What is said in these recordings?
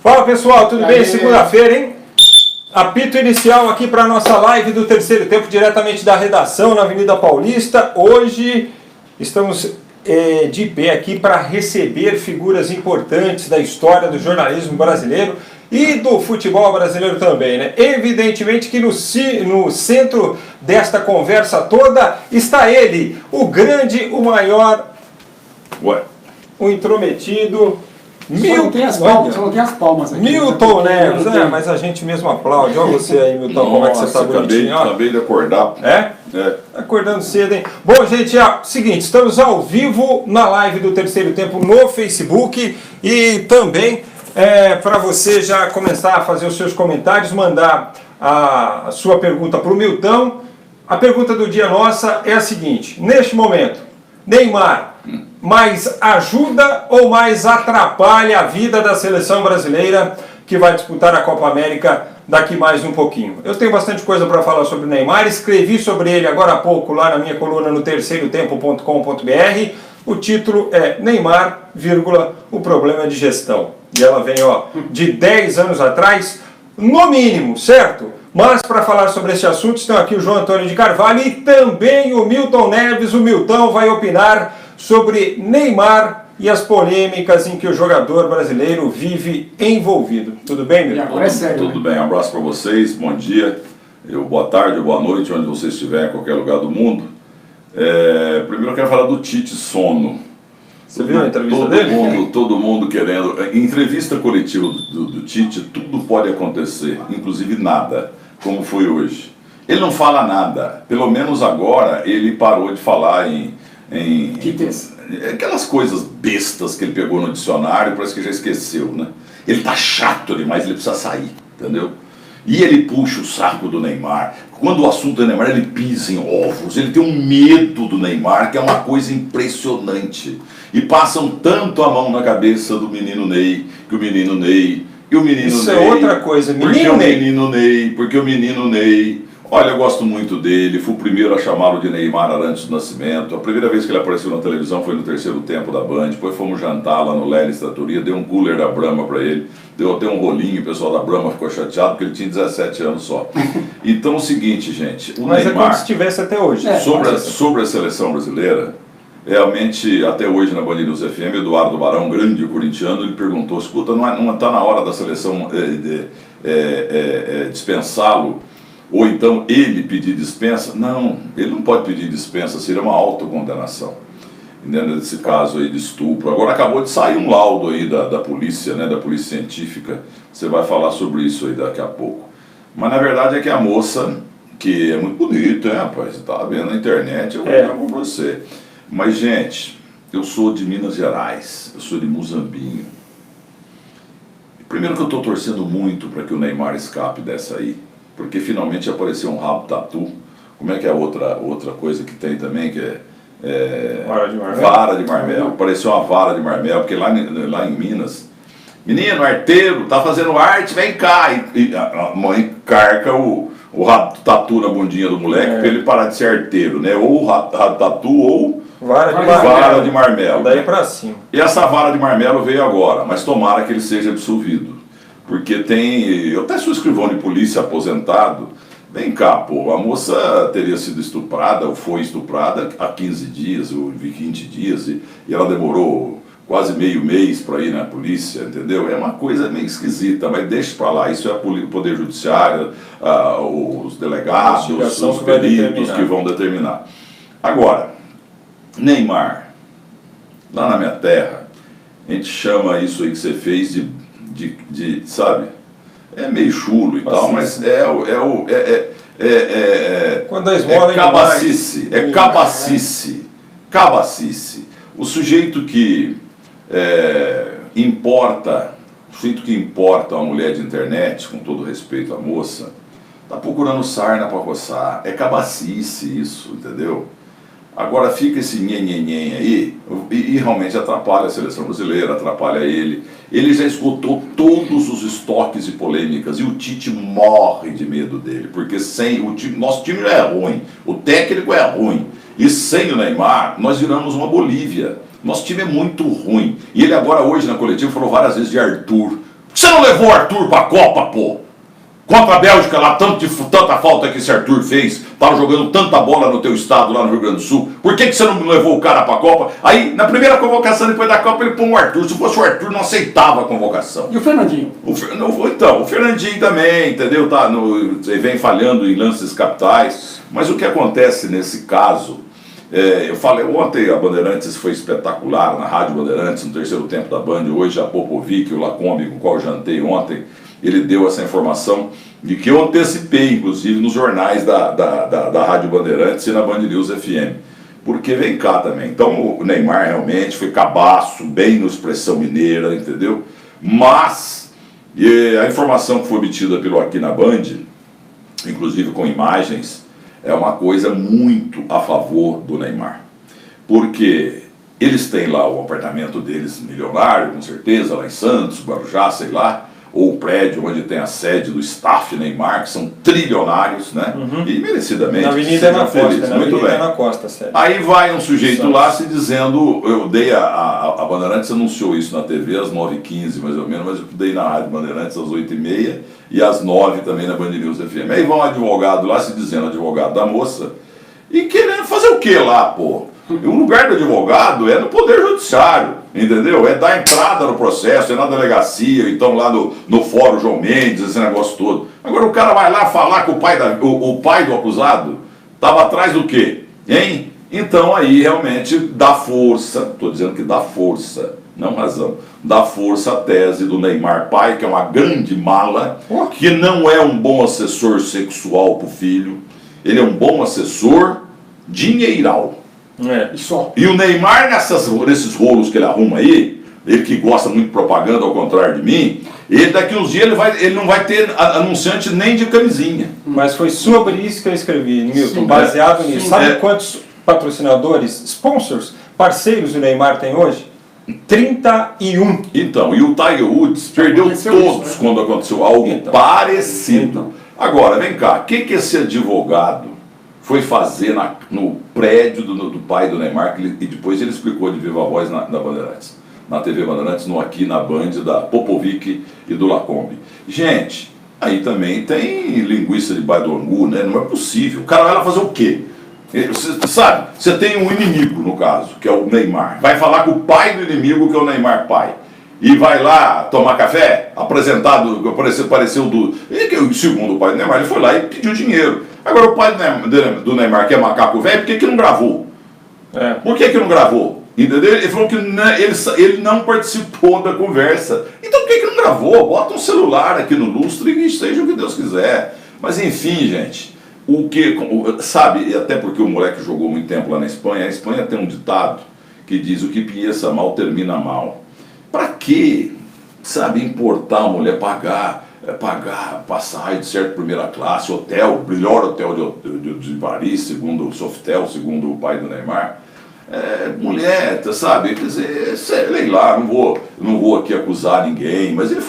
Fala pessoal, tudo bem? Segunda-feira, hein? Apito inicial aqui para a nossa live do terceiro tempo, diretamente da redação na Avenida Paulista. Hoje estamos de pé aqui para receber figuras importantes da história do jornalismo brasileiro e do futebol brasileiro também, né? Evidentemente que no centro desta conversa toda está ele, o grande, o maior, o intrometido... Só não tem as palmas aqui. Milton Neves, mas a gente mesmo aplaude. Olha você aí, Milton, como é que você está bonitinho. Acabei de acordar. É? Acordando cedo, hein? Bom, gente, seguinte, estamos ao vivo na live do terceiro tempo no Facebook e também para você já começar a fazer os seus comentários, mandar a sua pergunta para o Milton. A pergunta do dia nossa é a seguinte: neste momento, Neymar mais ajuda ou mais atrapalha a vida da seleção brasileira que vai disputar a Copa América daqui mais um pouquinho? Eu tenho bastante coisa para falar sobre o Neymar, escrevi sobre ele agora há pouco lá na minha coluna no terceirotempo.com.br. O título é Neymar, o problema de gestão. E ela vem de 10 anos atrás, no mínimo, certo? Mas para falar sobre esse assunto estão aqui o João Antônio de Carvalho e também o Milton Neves. O Milton vai opinar sobre Neymar e as polêmicas em que o jogador brasileiro vive envolvido. Tudo bem, Milton? E agora é sério. Tudo bem, um abraço para vocês, bom dia, boa tarde, boa noite, onde você estiver, em qualquer lugar do mundo. Primeiro eu quero falar do Tite Sono. Você viu a entrevista dele? Todo mundo querendo. Em entrevista coletiva do Tite, tudo pode acontecer, inclusive nada, como foi hoje. Ele não fala nada, pelo menos agora ele parou de falar aquelas coisas bestas que ele pegou no dicionário, parece que já esqueceu, né? Ele tá chato demais, ele precisa sair, entendeu? E ele puxa o saco do Neymar. Quando o assunto é Neymar, ele pisa em ovos. Ele tem um medo do Neymar, que é uma coisa impressionante. E passam tanto a mão na cabeça do menino Ney, que o menino Ney... E o menino Isso Ney, é outra coisa, porque o menino Ney... Olha, eu gosto muito dele, fui o primeiro a chamá-lo de Neymar antes do nascimento. A primeira vez que ele apareceu na televisão foi no terceiro tempo da Band, depois fomos jantar lá no Lelis Trattoria, dei um cooler da Brahma para ele, deu até um rolinho, o pessoal da Brahma ficou chateado porque ele tinha 17 anos só. Então é o seguinte, gente, Mas Neymar, é como se tivesse até hoje. Sobre a seleção brasileira, realmente, até hoje na Band News FM, Eduardo Barão, grande corintiano, ele perguntou: escuta, não está na hora da seleção dispensá-lo? Ou então ele pedir dispensa? Não, ele não pode pedir dispensa, seria uma autocondenação. Nesse caso aí de estupro. Agora acabou de sair um laudo aí da polícia, né, da polícia científica. Você vai falar sobre isso aí daqui a pouco. Mas na verdade é que a moça, que é muito bonita, né, rapaz? Você tá vendo na internet, eu vou falar com você. Mas, gente, eu sou de Minas Gerais, eu sou de Muzambinho. Primeiro que eu estou torcendo muito para que o Neymar escape dessa aí, porque finalmente apareceu um rabo tatu. Como é que é a outra coisa que tem também, que vara de marmelo. Apareceu uma vara de marmelo, porque lá em Minas, menino, arteiro, tá fazendo arte, vem cá. E a mãe carca o rabo tatu na bundinha do moleque para ele parar de ser arteiro, né? Ou rabo tatu ou vara de marmelo. Daí pra cima. E essa vara de marmelo veio agora, mas tomara que ele seja absolvido. Porque eu até sou escrivão de polícia aposentado. Vem cá, pô, a moça teria sido estuprada, ou foi estuprada há 15 dias, ou 20 dias, e ela demorou quase meio mês para ir na polícia, entendeu? É uma coisa meio esquisita, mas deixa para lá, isso é o Poder Judiciário, os delegados, os peritos que vão determinar. Agora, Neymar, lá na minha terra, a gente chama isso aí que você fez de sabe, é meio chulo e tal, mas quando a esmola cabacice. O sujeito que importa a mulher de internet, com todo respeito à moça, tá procurando sarna para coçar. É cabacice isso, entendeu? Agora fica esse nhenhenhen aí e realmente atrapalha a seleção brasileira, atrapalha ele. Ele já esgotou todos os estoques de polêmicas e o Tite morre de medo dele, porque sem nosso time já é ruim, o técnico é ruim, e sem o Neymar nós viramos uma Bolívia. Nosso time é muito ruim. E ele agora hoje na coletiva falou várias vezes de Arthur. Por que você não levou o Arthur pra Copa, pô? Contra a Bélgica lá, tanta falta que esse Arthur fez, tava jogando tanta bola no teu estado lá no Rio Grande do Sul, por que você não levou o cara pra Copa? Aí, na primeira convocação depois da Copa, ele põe o Arthur, se fosse o Arthur não aceitava a convocação. E o Fernandinho? Então, o Fernandinho também, entendeu? Vem falhando em lances capitais, mas o que acontece nesse caso, eu falei ontem, a Bandeirantes foi espetacular, na Rádio Bandeirantes, no terceiro tempo da Band, hoje a Popovic, o Lacombe, com o qual eu jantei ontem, ele deu essa informação de que eu antecipei, inclusive, nos jornais da Rádio Bandeirantes e na Band News FM. Porque vem cá também. Então o Neymar realmente foi cabaço, bem no Expressão Mineira, entendeu? Mas a informação que foi obtida pelo Aqui na Band, inclusive com imagens, é uma coisa muito a favor do Neymar. Porque eles têm lá o apartamento deles milionário, com certeza, lá em Santos, Guarujá, sei lá, ou o prédio onde tem a sede do staff Neymar, que são trilionários, né? E merecidamente. Na Avenida na Costa, muito Avenida bem. na Costa, sério. Aí vai um sujeito lá se dizendo, eu dei a Bandeirantes anunciou isso na TV às 9h15 mais ou menos, mas eu dei na Rádio Bandeirantes às 8h30 e às 9h também na Band News FM. Aí vai um advogado lá se dizendo advogado da moça e querendo fazer o que lá, pô? O lugar do advogado é no Poder Judiciário, entendeu? É dar entrada no processo, é na delegacia, então lá no Fórum João Mendes, esse negócio todo. Agora o cara vai lá falar que o pai do acusado estava atrás do quê? Hein? Então aí realmente dá força, estou dizendo que dá força, não razão, dá força a tese do Neymar pai, que é uma grande mala, que não é um bom assessor sexual para o filho, ele é um bom assessor dinheiral. E o Neymar, nesses rolos que ele arruma aí, ele que gosta muito de propaganda, ao contrário de mim, ele daqui uns dias ele não vai ter anunciante nem de camisinha. Mas foi sobre isso que eu escrevi, Milton, baseado nisso. Sabe quantos patrocinadores, sponsors, parceiros o Neymar tem hoje? 31. Então, e o Tiger Woods perdeu todos quando aconteceu algo parecido. Agora, vem cá, o que esse advogado foi fazer no prédio do pai do Neymar, e depois ele explicou de viva voz na Bandeirantes, na TV Bandeirantes, Aqui na Band, da Popovic e do Lacombe. Gente, aí também tem linguiça de baidoangu, né? Não é possível. O cara vai lá fazer o quê? Você sabe, você tem um inimigo, no caso, que é o Neymar. Vai falar com o pai do inimigo, que é o Neymar pai. E vai lá tomar café, apareceu do... E segundo o pai do Neymar, ele foi lá e pediu dinheiro. Agora o pai do Neymar, que é macaco velho, por que não gravou? Por que não gravou? Entendeu? Ele falou que ele não participou da conversa. Então por que não gravou? Bota um celular aqui no lustre e seja o que Deus quiser. Mas enfim, gente, sabe, até porque o moleque jogou muito tempo lá na Espanha, a Espanha tem um ditado que diz: o que começa mal termina mal. Pra que, sabe, importar a mulher pagar passagem de certa primeira classe, hotel, melhor hotel de Paris, segundo o Sofitel, segundo o pai do Neymar. Mulher, sabe, quer dizer, sei lá, não vou aqui acusar ninguém, mas ele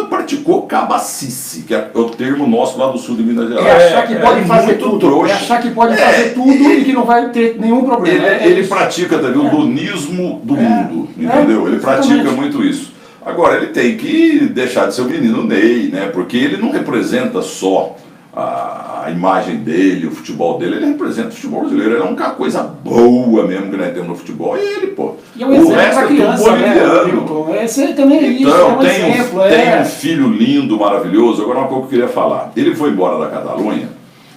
praticou cabacice, que é o termo nosso lá do sul de Minas Gerais. Achar que pode fazer tudo. Trouxa. Achar que pode fazer tudo e que não vai ter nenhum problema. Ele pratica também o donismo do mundo, entendeu? Ele pratica muito isso. Agora, ele tem que deixar de ser o menino Ney, né? Porque ele não representa só a imagem dele, o futebol dele, ele representa o futebol brasileiro. Ele é uma coisa boa mesmo que nós temos no futebol. E ele, pô. E é um exemplo para criança, né? Esse também é isso, então, é um exemplo. Tem um filho lindo, maravilhoso. Agora, uma coisa que eu queria falar. Ele foi embora da Catalunha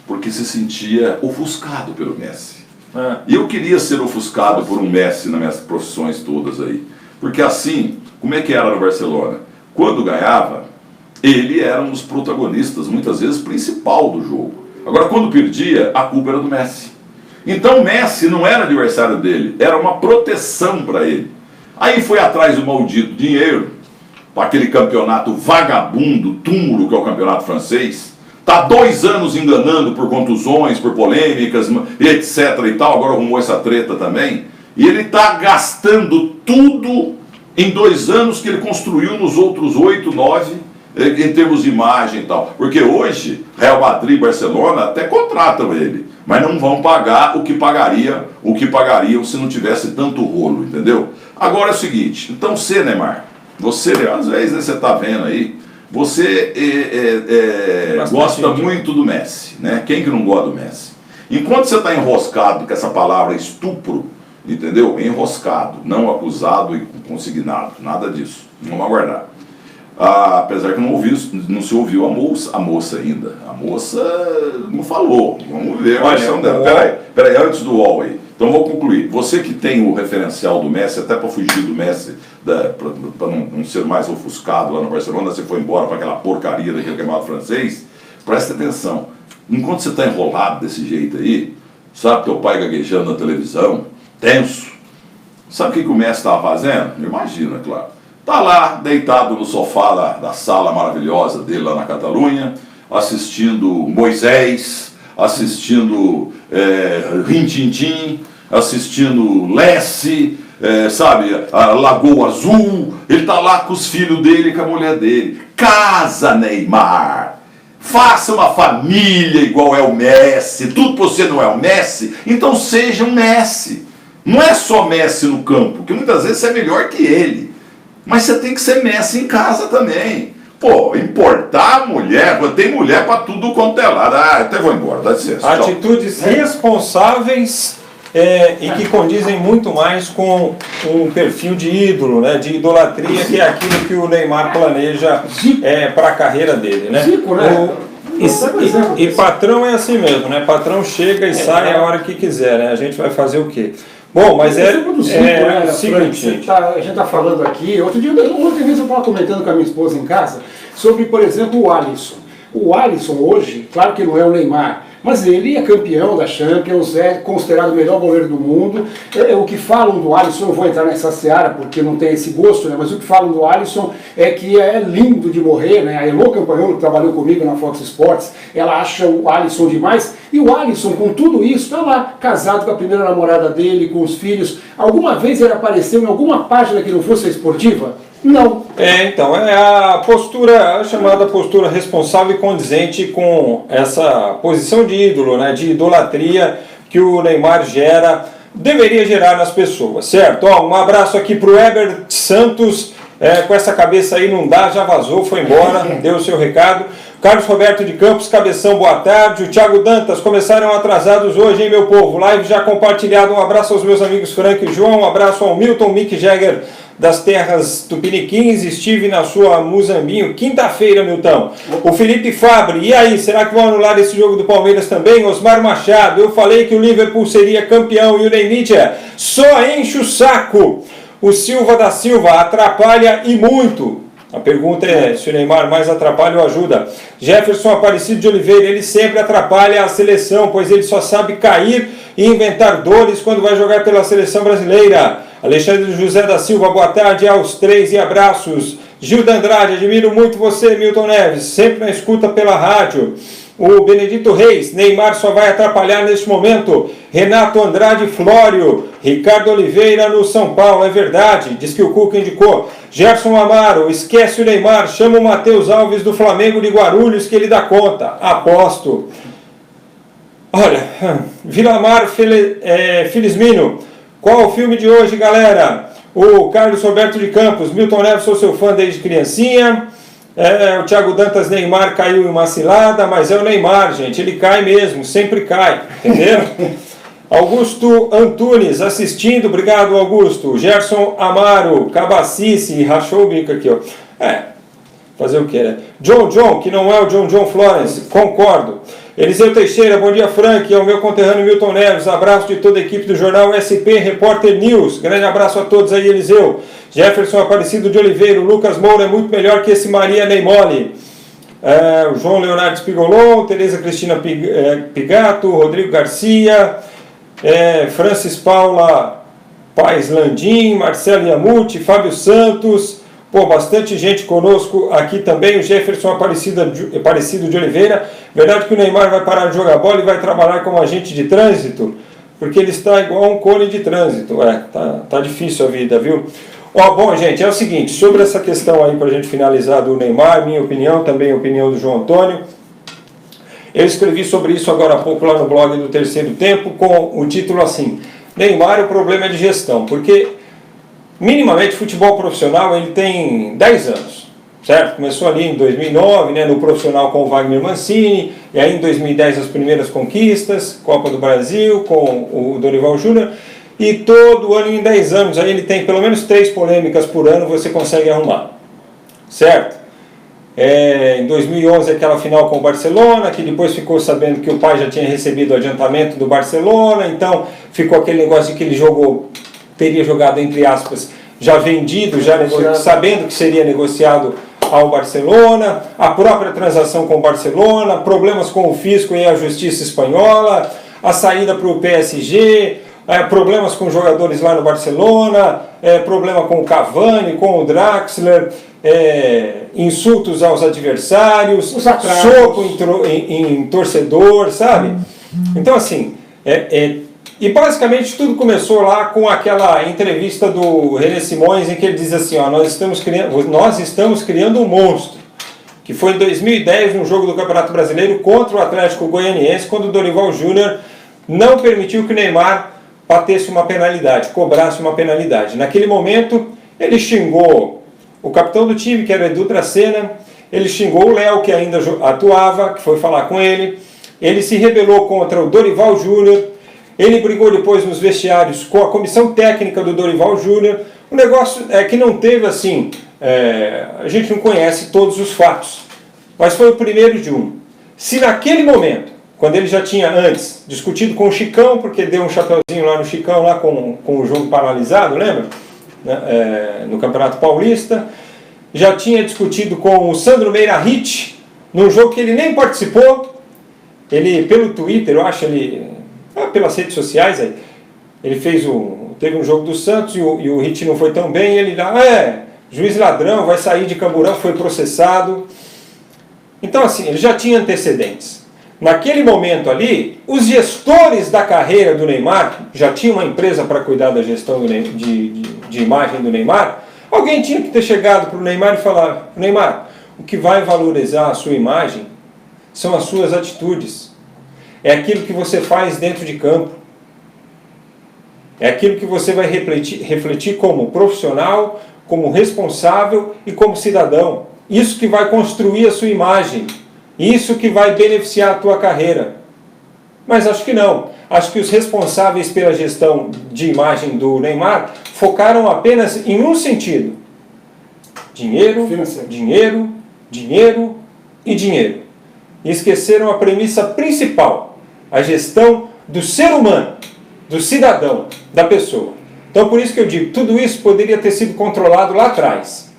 porque se sentia ofuscado pelo Messi. E eu queria ser ofuscado por um Messi nas minhas profissões todas aí. Porque assim, como é que era no Barcelona? Quando ganhava, ele era um dos protagonistas, muitas vezes principal do jogo. Agora, quando perdia, a culpa era do Messi. Então, o Messi não era adversário dele, era uma proteção para ele. Aí foi atrás do maldito dinheiro, para aquele campeonato vagabundo, túmulo, que é o campeonato francês. Está 2 anos enganando por contusões, por polêmicas, etc. e tal. Agora arrumou essa treta também. E ele está gastando tudo em 2 anos que ele construiu nos outros 8, 9, em termos de imagem e tal. Porque hoje, Real Madrid e Barcelona até contratam ele, mas não vão pagar o que pagariam se não tivesse tanto rolo, entendeu? Agora é o seguinte, então você, Neymar, às vezes você está vendo aí, Você gosta muito do Messi, né? Quem que não gosta do Messi? Enquanto você está enroscado com essa palavra estupro, entendeu? Enroscado, não acusado e consignado, nada disso. Vamos aguardar. Apesar que não se ouviu a moça ainda. A moça não falou. Vamos ver a versão dela. Peraí, antes do UOL aí. Então vou concluir. Você que tem o referencial do Messi, até para fugir do Messi, para não ser mais ofuscado lá no Barcelona, você foi embora para aquela porcaria daquele campeonato francês, presta atenção. Enquanto você está enrolado desse jeito aí, sabe teu pai gaguejando na televisão, tenso, sabe o que o Messi estava fazendo? Imagina, claro. Está lá, deitado no sofá da sala maravilhosa dele lá na Catalunha, assistindo Moisés, assistindo Rin-Tin-Tin, assistindo Lessie, sabe, a Lagoa Azul. Ele está lá com os filhos dele e com a mulher dele. Casa, Neymar! Faça uma família igual é o Messi. Tudo que você não é o Messi, então seja um Messi. Não é só Messi no campo, porque muitas vezes você é melhor que ele. Mas você tem que ser Messi em casa também. Pô, importar a mulher, tem mulher pra tudo quanto é lado. Até vou embora, dá licença. Atitudes responsáveis e que condizem muito mais com um perfil de ídolo, né, de idolatria, que é aquilo que o Neymar planeja para a carreira dele. Né? Zico, né? E patrão é assim mesmo, né? Patrão chega e sai a hora que quiser, né? A gente vai fazer o quê? Bom, mas o seguinte, a gente está falando aqui, outra vez eu estava comentando com a minha esposa em casa sobre, por exemplo, o Alisson. O Alisson hoje, claro que não é o Neymar, mas ele é campeão da Champions, é considerado o melhor goleiro do mundo. O que falam do Alisson, não vou entrar nessa seara porque não tem esse gosto, né? Mas o que falam do Alisson é que é lindo de morrer, né? A Elô Campanholo, que trabalhou comigo na Fox Sports, ela acha o Alisson demais. E o Alisson, com tudo isso, está lá, casado com a primeira namorada dele, com os filhos. Alguma vez ele apareceu em alguma página que não fosse esportiva? Não. Então, é a postura, a chamada postura responsável e condizente com essa posição de ídolo, né, de idolatria que o Neymar deveria gerar nas pessoas, certo? Um abraço aqui para o Herbert Santos, com essa cabeça aí não dá, já vazou, foi embora, deu o seu recado. Carlos Roberto de Campos, Cabeção, boa tarde. O Thiago Dantas, começaram atrasados hoje, hein, meu povo? Live já compartilhado, um abraço aos meus amigos Frank e João, um abraço ao Milton Mick Jagger, das terras tupiniquins, estive na sua Muzambinho, quinta-feira, Milton. O Felipe Fabre, e aí, será que vão anular esse jogo do Palmeiras também? Osmar Machado, eu falei que o Liverpool seria campeão e o Neymar só enche o saco. O Silva da Silva, atrapalha e muito. A pergunta é se o Neymar mais atrapalha ou ajuda. Jefferson Aparecido de Oliveira, ele sempre atrapalha a seleção, pois ele só sabe cair e inventar dores quando vai jogar pela seleção brasileira. Alexandre José da Silva, boa tarde aos três e abraços. Gilda Andrade, admiro muito você, Milton Neves, sempre na escuta pela rádio. O Benedito Reis, Neymar só vai atrapalhar neste momento. Renato Andrade Flório, Ricardo Oliveira no São Paulo, é verdade, diz que o Cuca indicou. Gerson Amaro, esquece o Neymar, chama o Matheus Alves do Flamengo de Guarulhos que ele dá conta, aposto. Olha, Vilamar Felismino, qual o filme de hoje, galera? O Carlos Roberto de Campos, Milton Neves, sou seu fã desde criancinha. O Thiago Dantas, Neymar caiu em uma cilada, mas é o Neymar, gente, ele cai mesmo, sempre cai, entenderam? Augusto Antunes assistindo, obrigado Augusto. Gerson Amaro, Cabacice, rachou o bico aqui, ó. Fazer o que, né? John, que não é o John Florence, concordo. Eliseu Teixeira, bom dia Frank, é o meu conterrâneo Milton Neves, abraço de toda a equipe do jornal SP Repórter News, grande abraço a todos aí Eliseu. Jefferson Aparecido de Oliveira, o Lucas Moura é muito melhor que esse Maria Neymoli. O João Leonardo Spigolon, Tereza Cristina Pigato, Rodrigo Garcia, Francis Paula Paes Landim, Marcelo Yamuti, Fábio Santos, bastante gente conosco aqui também, o Jefferson Aparecido de Oliveira. Verdade que o Neymar vai parar de jogar bola e vai trabalhar como agente de trânsito, porque ele está igual a um cone de trânsito. Tá difícil a vida, viu? Bom, gente, é o seguinte, sobre essa questão aí, para a gente finalizar do Neymar, minha opinião, também a opinião do João Antônio. Eu escrevi sobre isso agora há pouco lá no blog do Terceiro Tempo, com o título assim, Neymar, o problema é de gestão, porque minimamente futebol profissional ele tem 10 anos, certo? Começou ali em 2009, né, no profissional com o Wagner Mancini, e aí em 2010 as primeiras conquistas, Copa do Brasil com o Dorival Júnior, e todo ano em 10 anos, aí ele tem pelo menos 3 polêmicas por ano, você consegue arrumar, certo? Em 2011 aquela final com o Barcelona, que depois ficou sabendo que o pai já tinha recebido o adiantamento do Barcelona, então ficou aquele negócio de que ele teria jogado entre aspas, já vendido, sabendo que seria negociado ao Barcelona, a própria transação com o Barcelona, problemas com o fisco e a justiça espanhola, a saída para o PSG, problemas com jogadores lá no Barcelona, problema com o Cavani, com o Draxler, insultos aos adversários, soco em torcedor, sabe? Então assim, e basicamente tudo começou lá com aquela entrevista do René Simões em que ele diz assim, ó, nós estamos criando um monstro, que foi em 2010 num jogo do Campeonato Brasileiro contra o Atlético Goianiense, quando o Dorival Júnior não permitiu que o Neymar batesse uma penalidade, cobrasse uma penalidade. Naquele momento ele xingou o capitão do time, que era o Edu Dracena, ele xingou o Léo, que ainda atuava, que foi falar com ele se rebelou contra o Dorival Júnior, ele brigou depois nos vestiários com a comissão técnica do Dorival Júnior. O negócio é que não teve assim, a gente não conhece todos os fatos, mas foi o primeiro de um. Se naquele momento, quando ele já tinha antes discutido com o Chicão, porque deu um chapeuzinho lá no Chicão, lá com o jogo paralisado, lembra? No Campeonato Paulista, já tinha discutido com o Sandro Meirahit, num jogo que ele nem participou, ele pelo Twitter, eu acho, pelas redes sociais, ele teve um jogo do Santos e o Hit não foi tão bem, e ele juiz ladrão, vai sair de Camburão, foi processado. Então assim, ele já tinha antecedentes. Naquele momento ali, os gestores da carreira do Neymar, já tinha uma empresa para cuidar da gestão de imagem do Neymar, alguém tinha que ter chegado para o Neymar e falar, Neymar, o que vai valorizar a sua imagem são as suas atitudes. É aquilo que você faz dentro de campo. É aquilo que você vai refletir como profissional, como responsável e como cidadão. Isso que vai construir a sua imagem. Isso que vai beneficiar a tua carreira. Mas acho que não. Acho que os responsáveis pela gestão de imagem do Neymar focaram apenas em um sentido. Dinheiro, dinheiro, dinheiro e dinheiro. E esqueceram a premissa principal, a gestão do ser humano, do cidadão, da pessoa. Então por isso que eu digo, tudo isso poderia ter sido controlado lá atrás.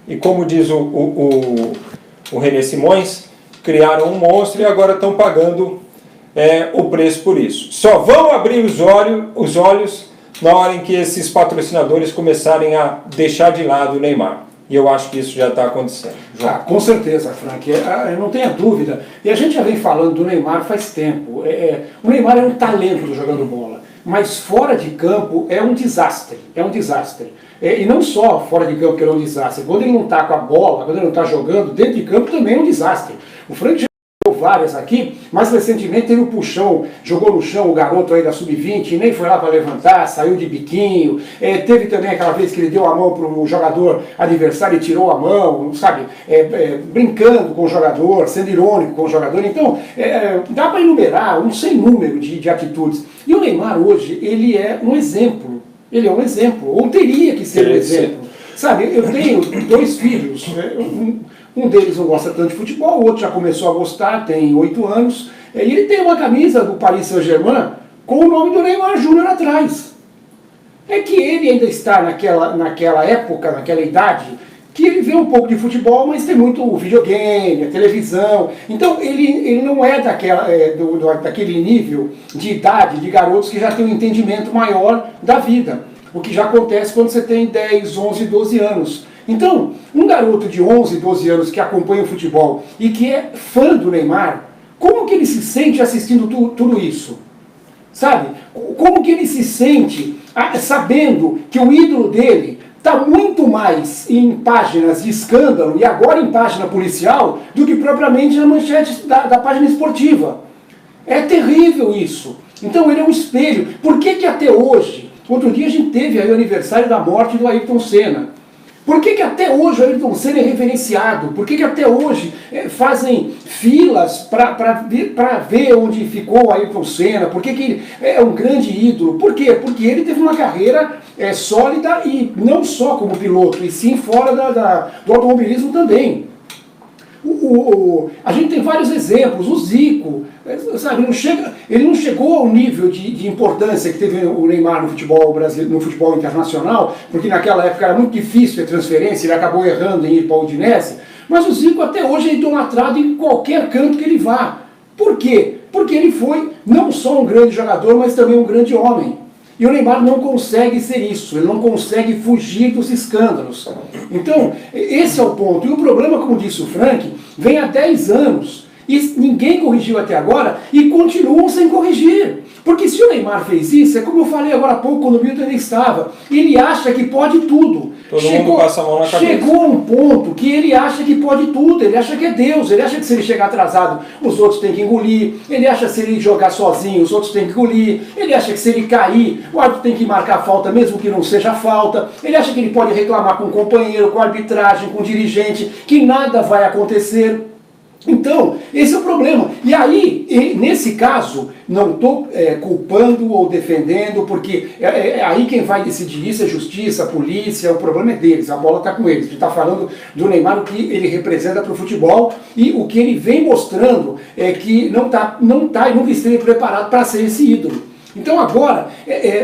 E como diz o René Simões, criaram um monstro e agora estão pagando o preço por isso. Só vão abrir os olhos na hora em que esses patrocinadores começarem a deixar de lado o Neymar. E eu acho que isso já está acontecendo. Com certeza, Frank, não tenha dúvida. E a gente já vem falando do Neymar faz tempo. O Neymar é um talento jogando bola, mas fora de campo é um desastre. É um desastre. E não só fora de campo que ele é um desastre. Quando ele não está com a bola, quando ele não está jogando, dentro de campo também é um desastre. O Frank já jogou várias aqui, mas recentemente teve um puxão, jogou no chão o garoto aí da Sub-20, nem foi lá para levantar, saiu de biquinho. Teve também aquela vez que ele deu a mão para o jogador adversário e tirou a mão, sabe? Brincando com o jogador, sendo irônico com o jogador. Então, dá para enumerar um sem número de atitudes. E o Neymar hoje, ele é um exemplo. Ele é um exemplo, ou teria que ser um exemplo. Sabe, eu tenho 2 filhos, um deles não gosta tanto de futebol, o outro já começou a gostar, tem 8 anos, e ele tem uma camisa do Paris Saint-Germain com o nome do Neymar Júnior atrás. É que ele ainda está naquela época, naquela idade, que ele vê um pouco de futebol, mas tem muito videogame, a televisão. Então ele não é daquele nível de idade de garotos que já tem um entendimento maior da vida. O que já acontece quando você tem 10, 11, 12 anos. Então, um garoto de 11, 12 anos que acompanha o futebol e que é fã do Neymar, como que ele se sente assistindo tudo isso? Sabe? Como que ele se sente sabendo que o ídolo dele está muito mais em páginas de escândalo e agora em página policial do que propriamente na manchete da página esportiva? É terrível isso. Então ele é um espelho. Por que até hoje, outro dia a gente teve aí o aniversário da morte do Ayrton Senna. Por que até hoje o Ayrton Senna é reverenciado? Por que até hoje fazem filas para ver onde ficou o Ayrton Senna? Por que ele é um grande ídolo? Por quê? Porque ele teve uma carreira sólida e não só como piloto, e sim fora do automobilismo também. A gente tem vários exemplos, o Zico, sabe, ele não chegou ao nível de importância que teve o Neymar no futebol brasileiro, no futebol internacional, porque naquela época era muito difícil a transferência, ele acabou errando em ir para o Udinese, mas o Zico até hoje é idolatrado em qualquer canto que ele vá. Por quê? Porque ele foi não só um grande jogador, mas também um grande homem. E o Neymar não consegue ser isso, ele não consegue fugir dos escândalos. Então, esse é o ponto. E o problema, como disse o Frank, vem há 10 anos. E ninguém corrigiu até agora e continuam sem corrigir. Porque se o Neymar fez isso, é como eu falei agora há pouco, quando o Milton ainda estava, ele acha que pode tudo. Todo mundo passa a mão na cabeça. Chegou a um ponto que ele acha que pode tudo, ele acha que é Deus, ele acha que se ele chegar atrasado, os outros têm que engolir, ele acha que se ele jogar sozinho, os outros têm que engolir, ele acha que se ele cair, o árbitro tem que marcar falta, mesmo que não seja falta, ele acha que ele pode reclamar com o companheiro, com a arbitragem, com o dirigente, que nada vai acontecer. Então, esse é o problema. E aí, nesse caso, não estou culpando ou defendendo, porque aí quem vai decidir isso é a justiça, a polícia, o problema é deles, a bola está com eles. A gente está falando do Neymar, o que ele representa para o futebol, e o que ele vem mostrando é que não está e nunca esteve preparado para ser esse ídolo. Então agora,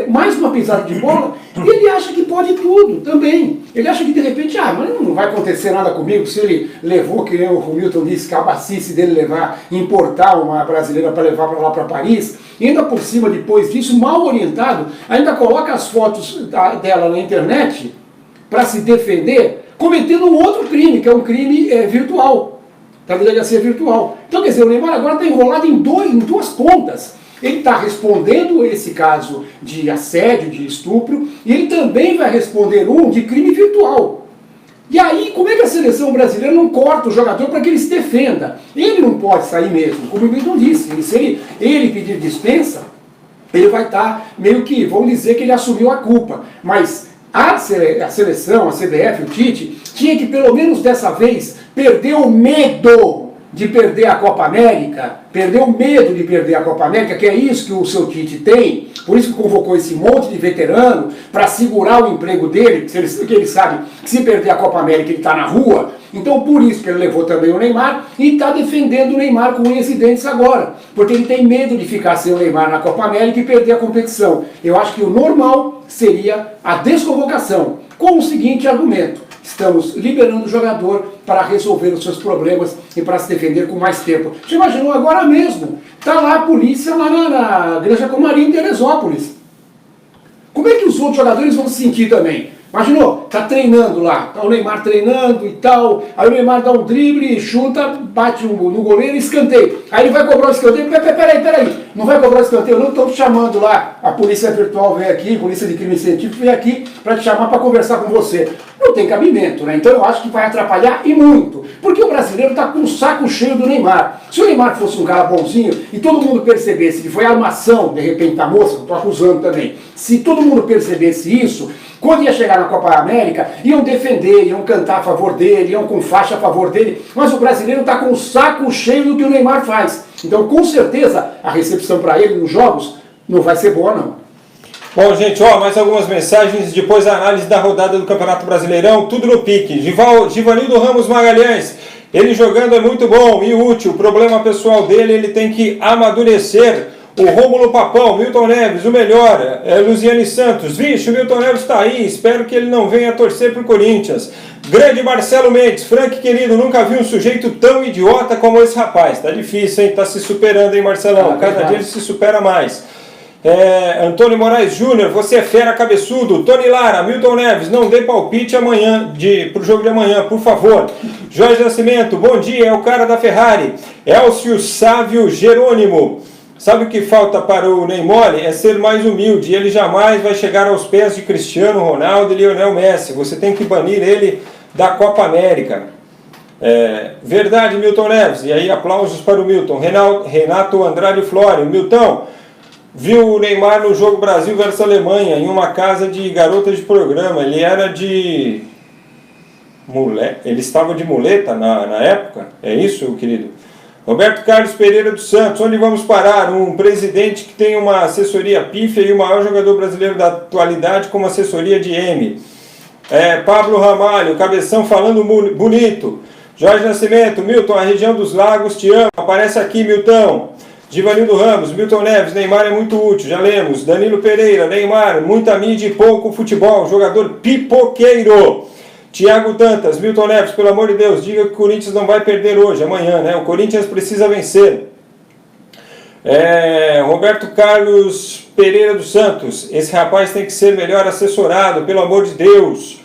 mais uma pisada de bola, ele acha que pode tudo também. Ele acha que de repente, mas não vai acontecer nada comigo se ele levou, que o Milton disse, que a bacice dele importar uma brasileira para levar para lá para Paris, e ainda por cima, depois disso, mal orientado, ainda coloca as fotos dela na internet para se defender, cometendo um outro crime, que é um crime virtual, da delegacia virtual. Então quer dizer, o Neymar agora está enrolado em duas pontas. Ele está respondendo esse caso de assédio, de estupro, e ele também vai responder de crime virtual. E aí, como é que a seleção brasileira não corta o jogador para que ele se defenda? Ele não pode sair mesmo, como o Milton disse. Se ele pedir dispensa, ele vai estar meio que, vamos dizer que ele assumiu a culpa. Mas a seleção, a CBF, o Tite, tinha que pelo menos dessa vez perder o medo de perder a Copa América, perdeu o medo de perder a Copa América, que é isso que o seu Tite tem, por isso que convocou esse monte de veterano para segurar o emprego dele, porque ele sabe que se perder a Copa América ele está na rua, então por isso que ele levou também o Neymar e está defendendo o Neymar com unhas e dentes agora, porque ele tem medo de ficar sem o Neymar na Copa América e perder a competição. Eu acho que o normal seria a desconvocação, com o seguinte argumento: estamos liberando o jogador para resolver os seus problemas e para se defender com mais tempo. Você imaginou agora mesmo? Está lá a polícia lá na Granja Comarim, em Teresópolis. Como é que os outros jogadores vão se sentir também? Imaginou? Está treinando lá, está o Neymar treinando e tal, aí o Neymar dá um drible, chuta, bate no goleiro e escanteio. Aí ele vai cobrar o escanteio, peraí, não vai cobrar o escanteio, não, estão te chamando lá, a polícia virtual vem aqui, a polícia de crime científico vem aqui para te chamar para conversar com você. Não tem cabimento, né? Então eu acho que vai atrapalhar e muito, porque o brasileiro está com o saco cheio do Neymar. Se o Neymar fosse um cara bonzinho e todo mundo percebesse que foi armação, de repente, da moça, estou acusando também, se todo mundo percebesse isso, quando ia chegar na Copa América, iam defender, iam cantar a favor dele, iam com faixa a favor dele, mas o brasileiro está com o saco cheio do que o Neymar faz. Então, com certeza, a recepção para ele nos jogos não vai ser boa, não. Bom, gente, mais algumas mensagens, depois a análise da rodada do Campeonato Brasileirão, tudo no pique. Givanildo Ramos Magalhães, ele jogando é muito bom e útil, o problema pessoal dele, ele tem que amadurecer. O Rômulo Papão, Milton Neves, o melhor, Luziane Santos, vixe, o Milton Neves está aí, espero que ele não venha torcer para o Corinthians. Grande Marcelo Mendes, Frank querido, nunca vi um sujeito tão idiota como esse rapaz, tá difícil, hein, tá se superando, hein, Marcelão, cada dia ele se supera mais. Antônio Moraes Júnior, você é fera cabeçudo. Tony Lara, Milton Neves, não dê palpite amanhã pro jogo de amanhã, por favor. Jorge Nascimento, bom dia, é o cara da Ferrari. Elcio Sávio Jerônimo, sabe o que falta para o Neymar? É ser mais humilde. Ele jamais vai chegar aos pés de Cristiano Ronaldo e Lionel Messi. Você tem que banir ele da Copa América. Verdade, Milton Neves. E aí, aplausos para o Milton. Renato Andrade Flório. Milton, viu o Neymar no jogo Brasil versus Alemanha, em uma casa de garotas de programa. Ele era de Ele estava de muleta na época? É isso, querido? Roberto Carlos Pereira dos Santos, onde vamos parar? Um presidente que tem uma assessoria pífia e o maior jogador brasileiro da atualidade como assessoria de M. Pablo Ramalho, cabeção falando bonito. Jorge Nascimento, Milton, a região dos lagos te ama. Aparece aqui, Milton. Divanildo Ramos, Milton Neves, Neymar é muito útil, já lemos. Danilo Pereira, Neymar, muita mídia e pouco futebol, jogador pipoqueiro. Tiago Dantas, Milton Neves, pelo amor de Deus, diga que o Corinthians não vai perder hoje, amanhã, né? O Corinthians precisa vencer. Roberto Carlos Pereira dos Santos, esse rapaz tem que ser melhor assessorado, pelo amor de Deus.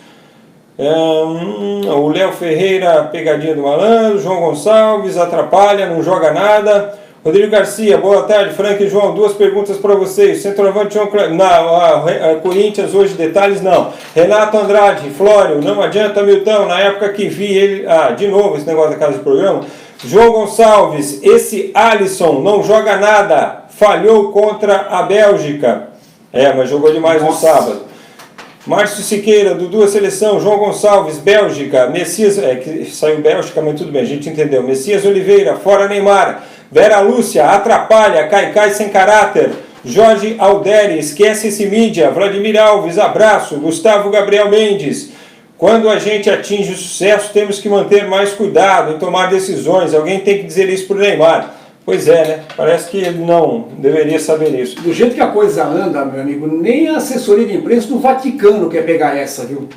O Léo Ferreira, pegadinha do malandro. João Gonçalves, atrapalha, não joga nada. Rodrigo Garcia, boa tarde, Frank e João, 2 perguntas para vocês. Centroavante João Corinthians hoje, detalhes não. Renato Andrade, Flório, não adianta, Milton, na época que vi ele... de novo esse negócio da casa de programa. João Gonçalves, esse Alisson não joga nada, falhou contra a Bélgica. Mas jogou demais no sábado. Márcio Siqueira, Dudu a seleção, João Gonçalves, Bélgica, Messias, que saiu Bélgica, mas tudo bem, a gente entendeu. Messias Oliveira, fora Neymar. Vera Lúcia, atrapalha, Caicai sem caráter. Jorge Alderi, esquece esse mídia. Vladimir Alves, abraço. Gustavo Gabriel Mendes, quando a gente atinge o sucesso, temos que manter mais cuidado em tomar decisões. Alguém tem que dizer isso para o Neymar. Pois é, né? Parece que ele não deveria saber isso. Do jeito que a coisa anda, meu amigo, nem a assessoria de imprensa do Vaticano quer pegar essa, viu?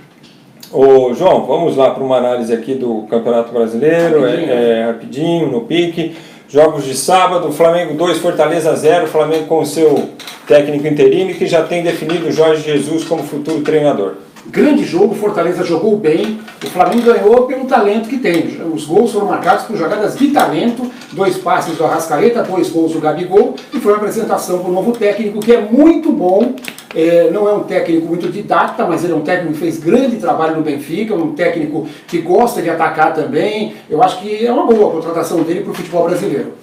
Ô, João, vamos lá para uma análise aqui do Campeonato Brasileiro, rapidinho, no pique. Jogos de sábado, Flamengo 2, Fortaleza 0, Flamengo com o seu técnico interino que já tem definido o Jorge Jesus como futuro treinador. Grande jogo, Fortaleza jogou bem, o Flamengo ganhou pelo talento que tem. Os gols foram marcados por jogadas de talento, 2 passes do Arrascaeta, 2 gols do Gabigol, e foi uma apresentação para o novo técnico que é muito bom. Não é um técnico muito didata, mas ele é um técnico que fez grande trabalho no Benfica, um técnico que gosta de atacar também. Eu acho que é uma boa a contratação dele para o futebol brasileiro.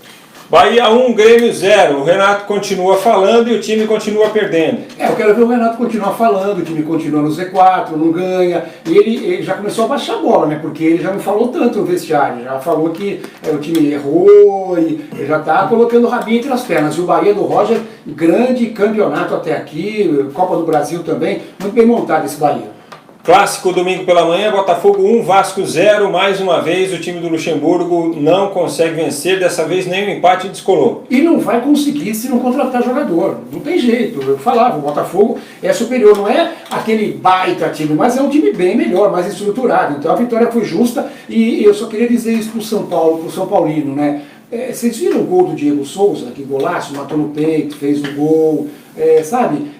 Bahia 1, Grêmio 0. O Renato continua falando e o time continua perdendo. Eu quero ver o Renato continuar falando, o time continua no Z4, não ganha. E ele já começou a baixar a bola, né? Porque ele já não falou tanto no vestiário. Já falou que o time errou e ele já está colocando o rabinho entre as pernas. E o Bahia do Roger, grande campeonato até aqui, Copa do Brasil também. Muito bem montado esse Bahia. Clássico domingo pela manhã, Botafogo 1, Vasco 0, mais uma vez o time do Luxemburgo não consegue vencer, dessa vez nem o empate descolou. E não vai conseguir se não contratar jogador, não tem jeito, eu falava, o Botafogo é superior, não é aquele baita time, mas é um time bem melhor, mais estruturado, então a vitória foi justa e eu só queria dizer isso pro São Paulo, pro São Paulino, né? Vocês viram o gol do Diego Souza, que golaço, matou no peito, fez o gol,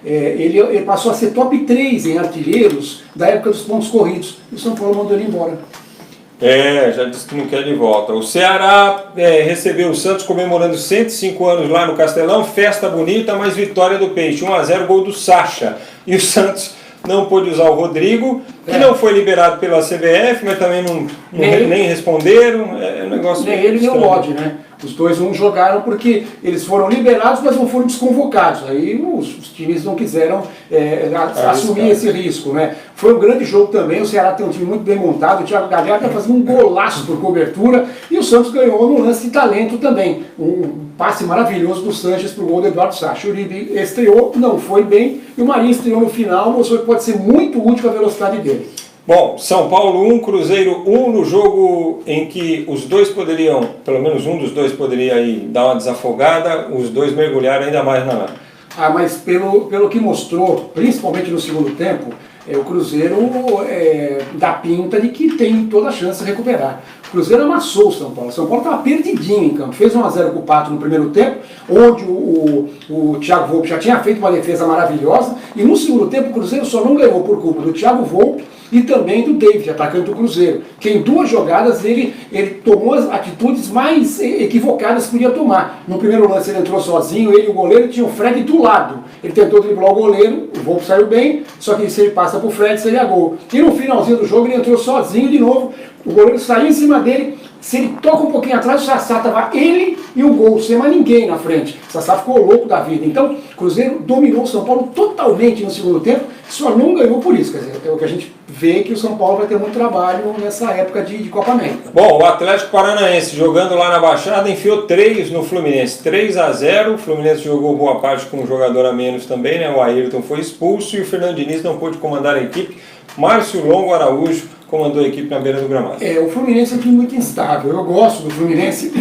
ele passou a ser top 3 em artilheiros da época dos pontos corridos, e o São Paulo mandou ele embora. Já disse que não quer de volta. O Ceará recebeu o Santos comemorando 105 anos lá no Castelão, festa bonita, mas vitória do Peixe, 1-0, gol do Sacha. E o Santos não pôde usar o Rodrigo, que não foi liberado pela CBF, mas também nem responderam. Um negócio nem ele nem o Lodge, né? Os dois não jogaram porque eles foram liberados, mas não foram desconvocados. Aí os times não quiseram assumir esse risco, né? Foi um grande jogo também, o Ceará tem um time muito bem montado, o Thiago Galhardo está fazendo um golaço por cobertura, e o Santos ganhou no lance de talento também. Um passe maravilhoso do Sanches para o gol do Eduardo Sacha. O Uribe estreou, não foi bem, e o Marinho estreou no final, mostrou que pode ser muito útil com a velocidade dele. Bom, São Paulo 1, Cruzeiro 1, no jogo em que os dois poderiam, pelo menos um dos dois poderia aí dar uma desafogada, os dois mergulharam ainda mais na lama. Mas pelo que mostrou, principalmente no segundo tempo, o Cruzeiro dá pinta de que tem toda a chance de recuperar. O Cruzeiro amassou o São Paulo. O São Paulo estava perdidinho em campo. Fez 1-0 com o Pato no primeiro tempo, onde o Thiago Volpe já tinha feito uma defesa maravilhosa. E no segundo tempo o Cruzeiro só não ganhou por culpa do Thiago Volpe e também do David, atacante do Cruzeiro, que em 2 jogadas ele tomou as atitudes mais equivocadas que podia tomar. No primeiro lance ele entrou sozinho, ele e o goleiro tinham o Fred do lado. Ele tentou driblar o goleiro, o Volpe saiu bem, só que se ele passa para o Fred seria gol. E no finalzinho do jogo ele entrou sozinho de novo, o goleiro saiu em cima dele, se ele toca um pouquinho atrás, o Sassá estava ele e o gol, sem mais ninguém na frente. O Sassá ficou louco da vida. Então, o Cruzeiro dominou o São Paulo totalmente no segundo tempo Só não ganhou por isso, quer dizer, é o que a gente vê que o São Paulo vai ter muito trabalho nessa época de Copa América. Bom, o Atlético Paranaense jogando lá na Baixada enfiou 3 no Fluminense, 3-0. O Fluminense jogou boa parte com um jogador a menos também, né? O Ayrton foi expulso e o Fernando Diniz não pôde comandar a equipe. Márcio Longo Araújo comandou a equipe na beira do gramado. O Fluminense é um time muito instável. Eu gosto do Fluminense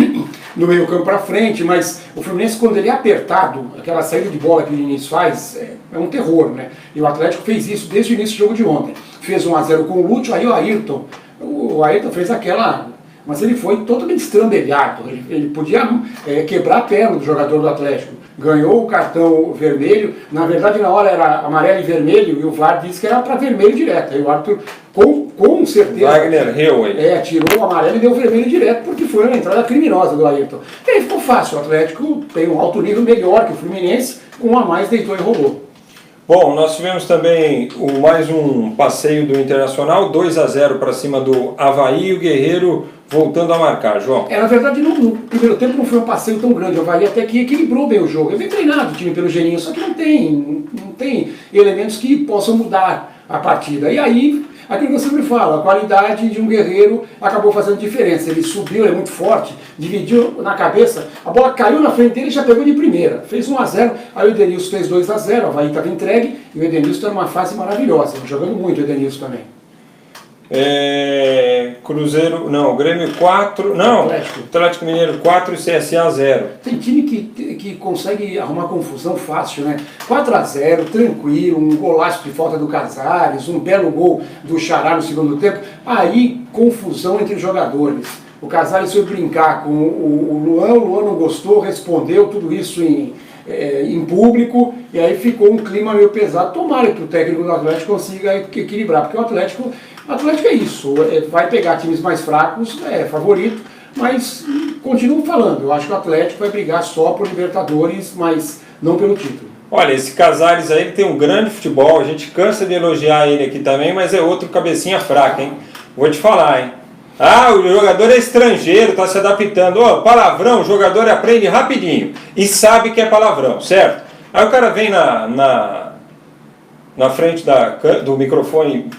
no meio campo para frente, mas o Fluminense, quando ele é apertado, aquela saída de bola que o Diniz faz, é um terror, né? E o Atlético fez isso desde o início do jogo de ontem. Fez 1-0 com o Lúcio, aí o Ayrton fez aquela... Mas ele foi totalmente estrambelhado, ele podia quebrar a perna do jogador do Atlético. Ganhou o cartão vermelho, na verdade na hora era amarelo e vermelho, e o VAR disse que era para vermelho direto. Aí o árbitro, com certeza, Wagner Heuer. tirou o amarelo e deu o vermelho direto, porque foi uma entrada criminosa do Ayrton. E aí ficou fácil, o Atlético tem um alto nível melhor que o Fluminense, com um a mais deitou e rolou. Bom, nós tivemos também mais um passeio do Internacional, 2-0 para cima do Avaí, e o Guerreiro voltando a marcar, João. Na verdade, no primeiro tempo não foi um passeio tão grande, o Avaí até que equilibrou bem o jogo. É bem treinado o time pelo Geninho, só que não tem elementos que possam mudar a partida. E aí, aquilo que eu sempre falo, a qualidade de um Guerreiro acabou fazendo diferença. Ele subiu, ele é muito forte, dividiu na cabeça, a bola caiu na frente dele e já pegou de primeira. Fez 1-0, aí o Edenilson fez 2-0, o Avaí estava entregue, e o Edenilson está numa fase maravilhosa, jogando muito o Edenilson também. Cruzeiro, não, o Grêmio 4, não, Atlético Mineiro 4 e CSA 0. Tem time que consegue arrumar confusão fácil, né? 4-0, tranquilo, um golaço de falta do Casares, um belo gol do Xará no segundo tempo, aí confusão entre os jogadores. O Casares foi brincar com o Luan não gostou, respondeu tudo isso em público, e aí ficou um clima meio pesado. Tomara que o técnico do Atlético consiga equilibrar, porque o Atlético é isso, vai pegar times mais fracos, é favorito, mas continuo falando, eu acho que o Atlético vai brigar só por Libertadores, mas não pelo título. Olha, esse Casares aí tem um grande futebol, a gente cansa de elogiar ele aqui também, mas é outro cabecinha fraca, hein? Vou te falar, hein? O jogador é estrangeiro, está se adaptando. Palavrão, o jogador aprende rapidinho e sabe que é palavrão, certo? Aí o cara vem na frente do microfone,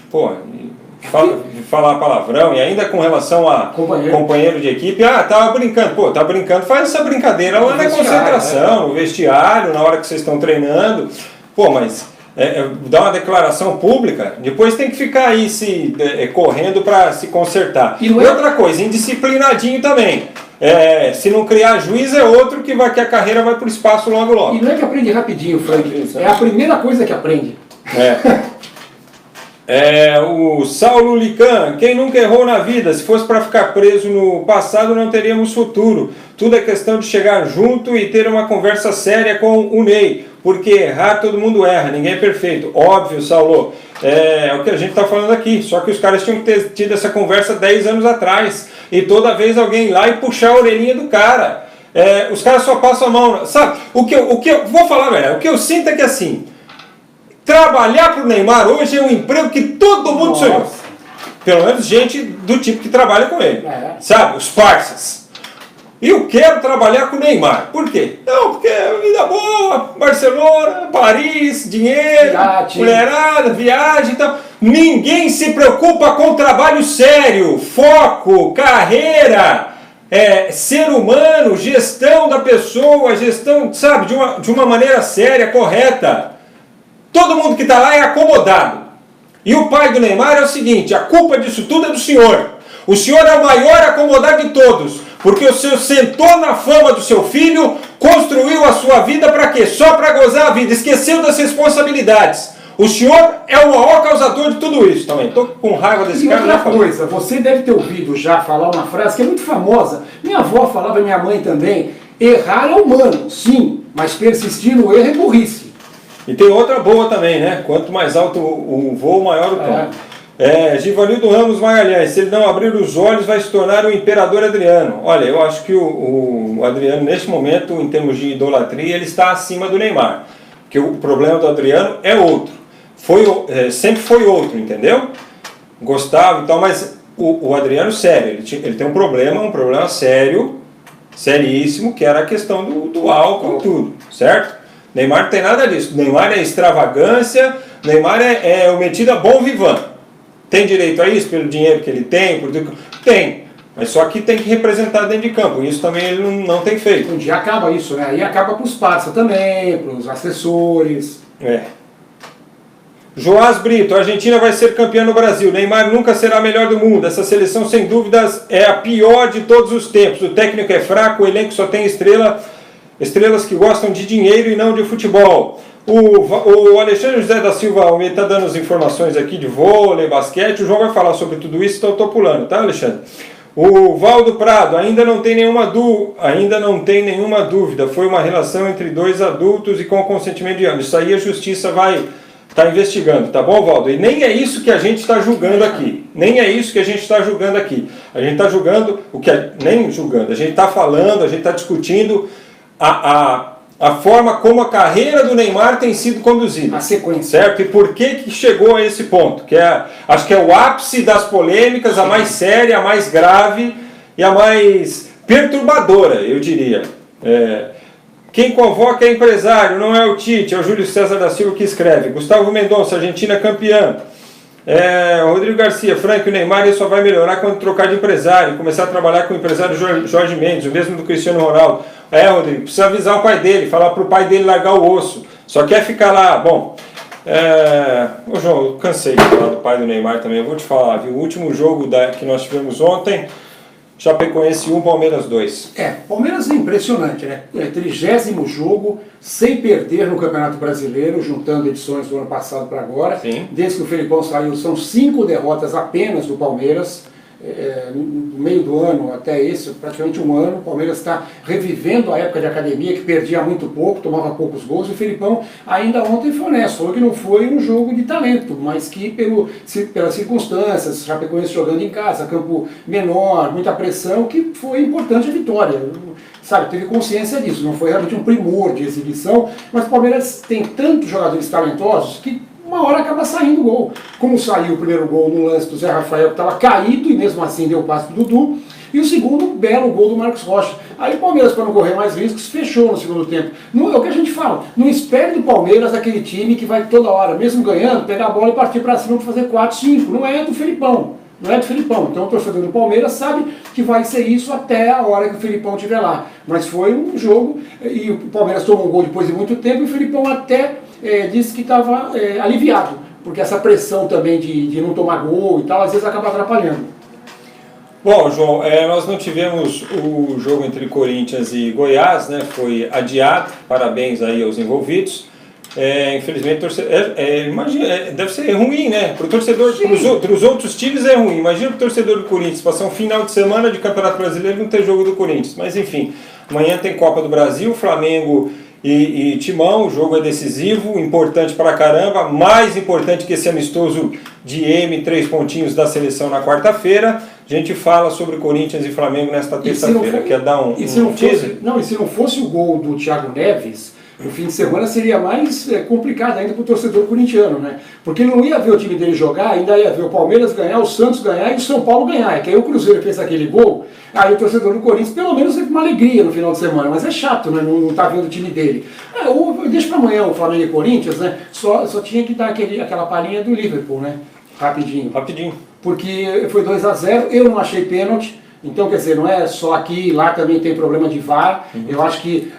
falar palavrão, e ainda com relação a companheiro de equipe, tava brincando. Tá brincando, faz essa brincadeira lá na concentração, no vestiário, na hora que vocês estão treinando. Mas dá uma declaração pública, depois tem que ficar aí correndo para se consertar. E outra coisa, indisciplinadinho também. Se não criar juiz é outro que a carreira vai para o espaço logo. E não é que aprende rapidinho, Frank, é a primeira coisa que aprende. O Saulo Lican, quem nunca errou na vida, se fosse para ficar preso no passado não teríamos futuro. Tudo é questão de chegar junto e ter uma conversa séria com o Ney, porque errar todo mundo erra, ninguém é perfeito. Óbvio, Saulo, é o que a gente está falando aqui, só que os caras tinham que ter tido essa conversa 10 anos atrás, e toda vez alguém ir lá e puxar a orelhinha do cara. Os caras só passam a mão, sabe? O que eu vou falar, velho, o que eu sinto é que assim, trabalhar para o Neymar hoje é um emprego que todo mundo sonhou. Pelo menos gente do tipo que trabalha com ele. Sabe? Os parceiros. E eu quero trabalhar com o Neymar. Por quê? Não, porque é vida boa, Barcelona, Paris, dinheiro, mulherada, viagem e tal. Ninguém se preocupa com trabalho sério, foco, carreira, ser humano, gestão da pessoa, gestão, sabe, de uma maneira séria, correta. Todo mundo que está lá é acomodado. E o pai do Neymar é o seguinte, a culpa disso tudo é do senhor. O senhor é o maior acomodado de todos, porque o senhor sentou na fama do seu filho, construiu a sua vida para quê? Só para gozar a vida, esqueceu das responsabilidades. O senhor é o maior causador de tudo isso também. Estou com raiva desse cara. E outra coisa, você deve ter ouvido já falar uma frase que é muito famosa. Minha avó falava, minha mãe também, errar é humano, sim, mas persistir no erro é burrice. E tem outra boa também, né? Quanto mais alto o voo, maior o tom. Givanildo Ramos Magalhães, se ele não abrir os olhos, vai se tornar o imperador Adriano. Olha, eu acho que o Adriano, neste momento, em termos de idolatria, ele está acima do Neymar. Porque o problema do Adriano é outro. Sempre foi outro, entendeu? Gostava e tal, mas o Adriano, sério, ele tem um problema sério, seríssimo, que era a questão do álcool e tudo, certo? Neymar não tem nada disso. Neymar é extravagância, Neymar é o metido a bom vivant. Tem direito a isso pelo dinheiro que ele tem? Tem. Mas só que tem que representar dentro de campo. Isso também ele não tem feito. Um dia acaba isso, né? Aí acaba para os parceiros também, para os assessores. Joás Brito, a Argentina vai ser campeã no Brasil. Neymar nunca será a melhor do mundo. Essa seleção, sem dúvidas, é a pior de todos os tempos. O técnico é fraco, o elenco só tem estrelas que gostam de dinheiro e não de futebol. O Alexandre José da Silva está dando as informações aqui de vôlei, basquete. O João vai falar sobre tudo isso, então eu estou pulando, tá, Alexandre? O Valdo Prado, ainda não tem nenhuma dúvida. Foi uma relação entre dois adultos e com consentimento de ambos. Isso aí a justiça vai estar investigando, tá bom, Valdo? E nem é isso que a gente está julgando aqui. Nem é isso que a gente está julgando aqui. A gente está julgando nem julgando. A gente está falando, a gente está discutindo a forma como a carreira do Neymar tem sido conduzida. A sequência. Certo? E por que chegou a esse ponto? Acho que é o ápice das polêmicas, a mais séria, a mais grave e a mais perturbadora, eu diria. Quem convoca é empresário, não é o Tite, é o Júlio César da Silva que escreve. Gustavo Mendonça, Argentina campeã. Rodrigo Garcia, Frank, o Neymar ele só vai melhorar quando trocar de empresário, começar a trabalhar com o empresário Jorge Mendes, o mesmo do Cristiano Ronaldo. Rodrigo, precisa avisar o pai dele, falar para o pai dele largar o osso. Só quer ficar lá. Bom, ô João, eu cansei de falar do pai do Neymar também. Eu vou te falar, viu? O último jogo que nós tivemos ontem, Chapecoense 1, Palmeiras 2. Palmeiras é impressionante, né? 30º jogo sem perder no Campeonato Brasileiro, juntando edições do ano passado para agora. Sim. Desde que o Felipão saiu, são 5 derrotas apenas do Palmeiras. No meio do ano até esse, praticamente um ano, o Palmeiras está revivendo a época de academia, que perdia muito pouco, tomava poucos gols, e o Felipão ainda ontem foi honesto, falou que não foi um jogo de talento, mas que pelas circunstâncias, Chapecoense jogando em casa, campo menor, muita pressão, que foi importante a vitória. Sabe, teve consciência disso, não foi realmente um primor de exibição, mas o Palmeiras tem tantos jogadores talentosos que uma hora acaba saindo o gol. Como saiu o primeiro gol no lance do Zé Rafael, que estava caído, e mesmo assim deu o passe do Dudu, e o segundo, belo gol do Marcos Rocha. Aí o Palmeiras, para não correr mais riscos, fechou no segundo tempo. Não, é o que a gente fala, não espere do Palmeiras aquele time que vai toda hora, mesmo ganhando, pegar a bola e partir para cima para fazer 4, 5. Não é do Felipão. Não é do Felipão. Então o torcedor do Palmeiras sabe que vai ser isso até a hora que o Felipão estiver lá. Mas foi um jogo, e o Palmeiras tomou um gol depois de muito tempo, e o Felipão até disse que estava aliviado, porque essa pressão também de não tomar gol e tal, às vezes acaba atrapalhando. Bom, João, nós não tivemos o jogo entre Corinthians e Goiás, né? Foi adiado, parabéns aí aos envolvidos. Infelizmente, deve ser ruim, né? Para o torcedor, para os outros times é ruim. Imagina o torcedor do Corinthians passar um final de semana de Campeonato Brasileiro e não ter jogo do Corinthians. Mas enfim, amanhã tem Copa do Brasil, Flamengo e Timão, o jogo é decisivo, importante pra caramba, mais importante que esse amistoso de 3 pontinhos da seleção na quarta-feira. A gente fala sobre Corinthians e Flamengo nesta terça-feira. Quer dar um teaser? E se não fosse o gol do Thiago Neves, o fim de semana seria mais complicado ainda para o torcedor corintiano, né? Porque ele não ia ver o time dele jogar, ainda ia ver o Palmeiras ganhar, o Santos ganhar e o São Paulo ganhar. É que aí o Cruzeiro fez aquele gol, aí o torcedor do Corinthians pelo menos teve uma alegria no final de semana, mas é chato, né? Não tá vendo o time dele. Deixa para amanhã o Flamengo e Corinthians, né? Só tinha que dar aquela palhinha do Liverpool, né? Rapidinho. Porque foi 2-0, eu não achei pênalti. Então, quer dizer, não é só aqui, lá também tem problema de VAR. Eu acho que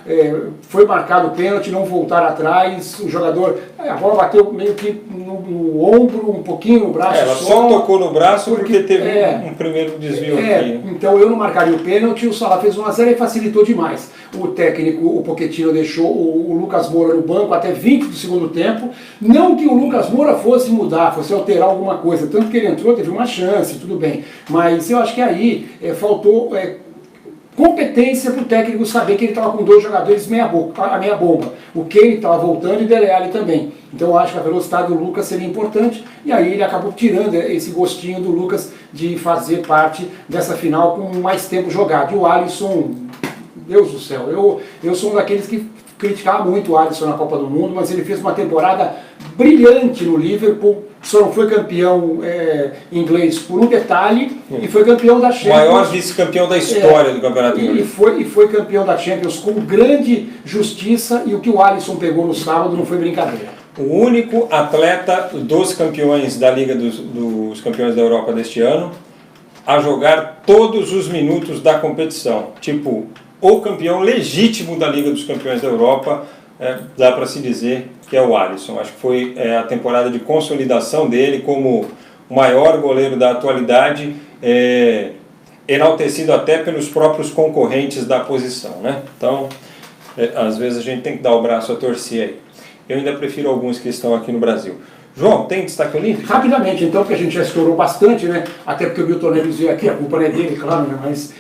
foi marcado o pênalti, não voltar atrás, o jogador, a bola bateu meio que no ombro, um pouquinho no braço. Ela só tocou no braço porque teve um primeiro desvio aqui. Então eu não marcaria o pênalti, o Salah fez 1-0 e facilitou demais. O técnico, o Pochettino, deixou o Lucas Moura no banco até 20 do segundo tempo. Não que o Lucas Moura fosse mudar, fosse alterar alguma coisa, tanto que ele entrou, teve uma chance, tudo bem. Mas eu acho que aí faltou competência para o técnico saber que ele estava com 2 jogadores meia bomba. O Kane estava voltando e o Dele Alli também. Então eu acho que a velocidade do Lucas seria importante, e aí ele acabou tirando esse gostinho do Lucas de fazer parte dessa final com mais tempo jogado. E o Alisson, Deus do céu, eu sou um daqueles que criticar muito o Alisson na Copa do Mundo, mas ele fez uma temporada brilhante no Liverpool, só não foi campeão inglês por um detalhe, e foi campeão da Champions. Maior vice-campeão da história do Campeonato Inglês. E foi campeão da Champions com grande justiça, e o que o Alisson pegou no sábado não foi brincadeira. O único atleta dos campeões da Liga dos Campeões da Europa deste ano a jogar todos os minutos da competição. Tipo, o campeão legítimo da Liga dos Campeões da Europa, dá para se dizer que é o Alisson. Acho que foi a temporada de consolidação dele como o maior goleiro da atualidade, enaltecido até pelos próprios concorrentes da posição, né? Então, às vezes a gente tem que dar o braço a torcer aí. Eu ainda prefiro alguns que estão aqui no Brasil. João, tem destaque olímpico? Rapidamente, então, porque a gente já estourou bastante, né? Até porque o Milton Neves veio aqui, a culpa não é dele, claro, né? Mas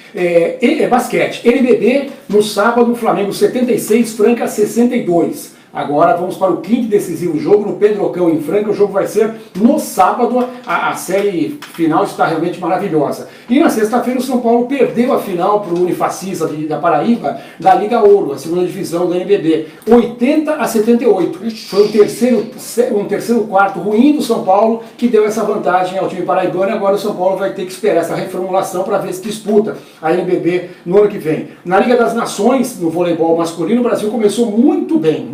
basquete. NBB, no sábado, Flamengo 76, Franca 62. Agora vamos para o quinto decisivo jogo no Pedrocão em Franca. O jogo vai ser no sábado. A série final está realmente maravilhosa. E na sexta-feira o São Paulo perdeu a final para o Unifacisa da Paraíba, da Liga Ouro, a segunda divisão do NBB, 80-78. Foi um terceiro quarto ruim do São Paulo que deu essa vantagem ao time paraibano. Agora o São Paulo vai ter que esperar essa reformulação para ver se disputa a NBB no ano que vem. Na Liga das Nações, no voleibol masculino, o Brasil começou muito bem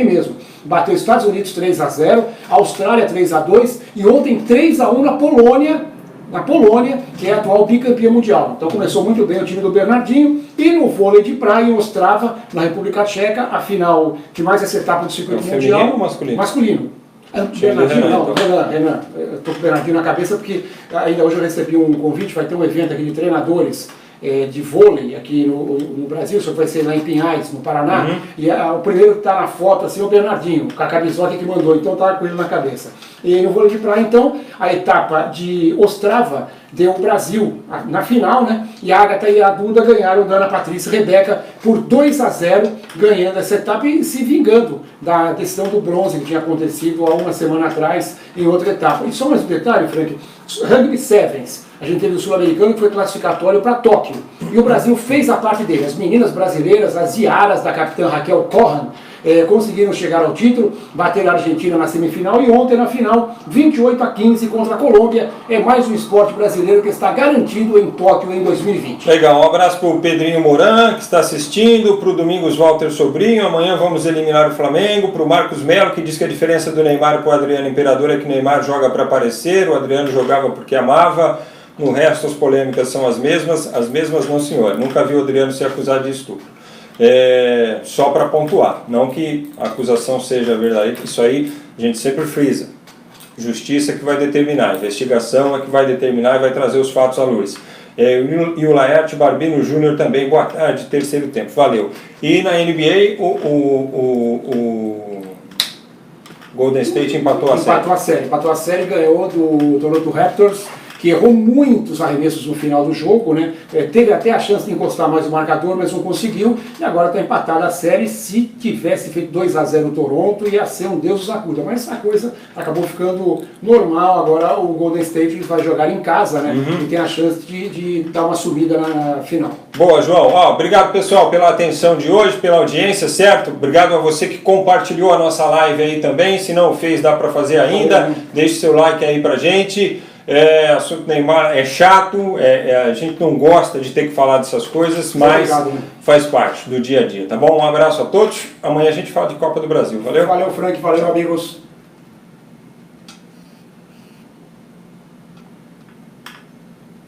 mesmo. Bateu Estados Unidos 3-0, Austrália 3-2 e ontem 3-1 na Polônia, que é a atual bicampeã mundial. Então começou muito bem o time do Bernardinho. E no vôlei de praia em Ostrava, na República Tcheca, a final que mais essa etapa do circuito mundial. Feminino ou masculino? Masculino. Bernardinho, não, Renan, eu estou com o Bernardinho na cabeça porque ainda hoje eu recebi um convite, vai ter um evento aqui de treinadores de vôlei aqui no Brasil, isso vai ser lá em Pinhais, no Paraná, e o primeiro que está na foto assim é o Bernardinho, com a camisola que mandou, então estava com ele na cabeça. E no vôlei de praia, então, a etapa de Ostrava deu o Brasil na final, né? E a Agatha e a Duda ganharam da Ana Patrícia e Rebeca por 2-0, ganhando essa etapa e se vingando da decisão do bronze que tinha acontecido há uma semana atrás em outra etapa. E só mais um detalhe, Frank, Rugby Sevens. A gente teve o sul-americano que foi classificatório para Tóquio. E o Brasil fez a parte dele. As meninas brasileiras, as Iaras da capitã Raquel Corran, conseguiram chegar ao título, bater a Argentina na semifinal e ontem na final, 28-15 contra a Colômbia. É mais um esporte brasileiro que está garantido em Tóquio em 2020. Legal, um abraço para o Pedrinho Moran, que está assistindo, para o Domingos Walter Sobrinho, amanhã vamos eliminar o Flamengo, para o Marcos Melo, que diz que a diferença do Neymar para o Adriano Imperador é que o Neymar joga para aparecer, o Adriano jogava porque amava. No resto, as polêmicas são as mesmas não, senhor. Nunca vi o Adriano ser acusado de estupro. Só para pontuar, não que a acusação seja verdade, isso aí a gente sempre frisa. Justiça que vai determinar, investigação é que vai determinar e vai trazer os fatos à luz. E o Laerte Barbino Júnior também, boa tarde, terceiro tempo, valeu. E na NBA, o Golden State empatou a série, ganhou do Toronto Raptors, que errou muitos arremessos no final do jogo, né? Teve até a chance de encostar mais o marcador, mas não conseguiu, e agora está empatada a série. Se tivesse feito 2-0 o Toronto, ia ser um Deus nos acuda, mas essa coisa acabou ficando normal. Agora o Golden State vai jogar em casa, né? E tem a chance de dar uma subida na final. Boa, João. Obrigado, pessoal, pela atenção de hoje, pela audiência, certo? Obrigado a você que compartilhou a nossa live aí também. Se não fez, dá para fazer ainda. Deixe seu like aí pra gente. Assunto Neymar é chato, a gente não gosta de ter que falar dessas coisas, mas faz parte do dia a dia, tá bom? Um abraço a todos, amanhã a gente fala de Copa do Brasil, valeu? Valeu, Frank, valeu, amigos.